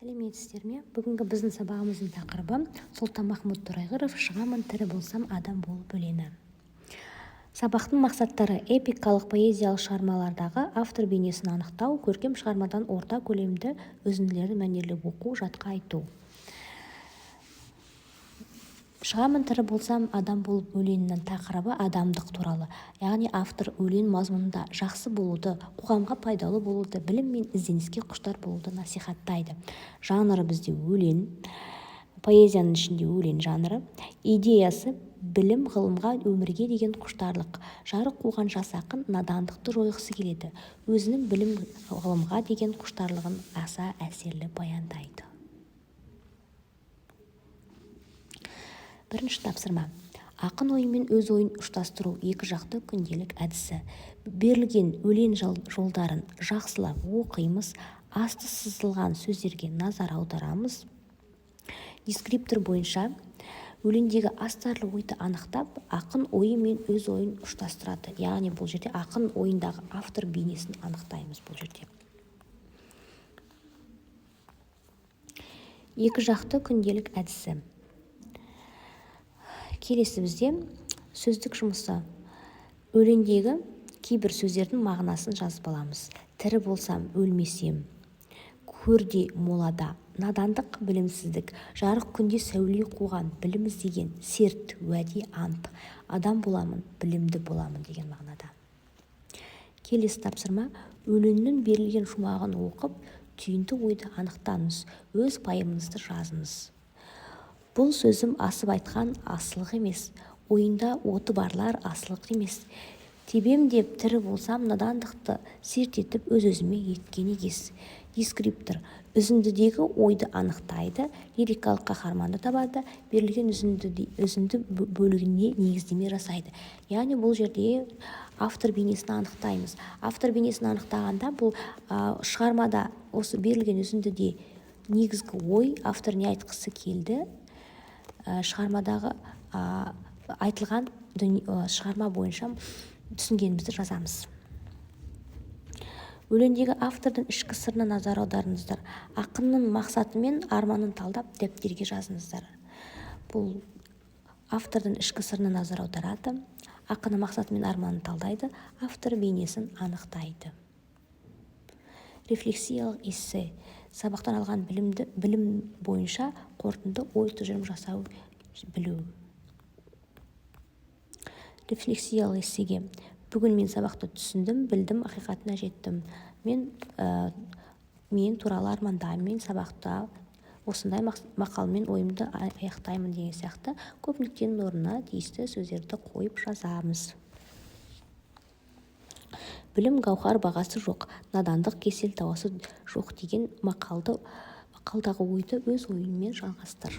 Сәлеметсіздер ме? Бүгінгі біздің сабағымыздың тақырыбы Сұлтанмахмұт Торайғыров «Шығамын тірі болсам адам болып өлеңі». Сабақтың мақсаттары: эпикалық поэзиялық шығармалардағы автор бейнесін анықтау, көркем шығармадан орта көлемді үзінділерді мәнерлеп оқу, жатқа айту. «Шығамын тірі болсам адам болып өлеңінің тақырыбы адамдық туралы, яғни автор өлең мазмұнында жақсы болуды, қоғамға пайдалы болуды, білім мен ізденіске құштар болуды насихаттайды. Жанры бізде өлең, поэзияның ішінде өлең жанры. Идеясы білім, ғылымға, өмірге деген құштарлық. Жарық қуған жас ақын надандықты жойғысы келеді. Өзінің білім, ғылымға деген құштарлығын аса әсерлі баяндайды. Бірінші тапсырма. Ақын ойы мен өз ойын ұштастыру екі жақты күнделік әдісі. Берілген өлең жолдарын жақсылап оқимыз, асты сызылған сөздерге назар аударамыз. Дескриптор бойынша өлеңдегі астарлы ойды анықтап, ақын ойы мен өз ойын ұштастырады. Яғни бұл жерде ақын ойындағы автор бейнесін анықтаймыз бұл жерде. Екі жақты күнделік әдісі. Келесі бізде сөздік жұмысы. Өлеңдегі кейбір сөздердің мағынасын жазып аламыз. Тірі болсам, өлмесем, көрде молада, надандық, білімсіздік, жарық күнде сәуле қуған, білім іздеген, серт, уәде, ант, адам боламын, білімді боламын деген мағынада. Келесі тапсырма. Өлеңнің берілген шумағын оқып, түйінді ойды анықтаңыз, өз пайымыңызды жазыңыз. Бұл сөзім асып айтқан асылық емес, ойында оты барлар асылық емес. Тебем деп тірі болсам, надандықты серт етіп өз-өзіме еткен егес. Дескриптор үзіндідегі ойды анықтайды, лирикалық қаһарманды табады, берілген үзінді бөлігіне негіздеме жасайды. Яғни бұл жерде автор бейнесін анықтаймыз. Автор бейнесін анықтағанда бұл шығармада осы берілген үзіндіде негізгі ой, автор не айтқысы келді, шығармадағы айтылған шығарма бойынша түсінгенімізді жазамыз. Өлеңдегі автордың ішкі сырына назар аударыңыздар. Ақынның мақсаты мен арманын талдап, дәптерге жазыңыздар. Бұл автордың ішкі сырына назар аударады, ақынның мақсаты мен арманын талдайды, автор бейнесін анықтайды. Рефлексиялық эссе. Сабақтан алған білім бойынша қорытынды ой тұжырым жасау білу. Рефлексиялық эссеге. Бүгін мен сабақты түсіндім, білдім, ақиқатына жеттім. Мен туралы армандаймын, мен сабақта осындай мақалмен ойымды аяқтаймын деген сияқты көп нүктенің орнына тиісті сөздерді қойып жазамыз. Білім гауһар, бағасы жоқ, надандық кесел, дауасы жоқ деген мақалдағы ойды өз ойынмен жалғастыр.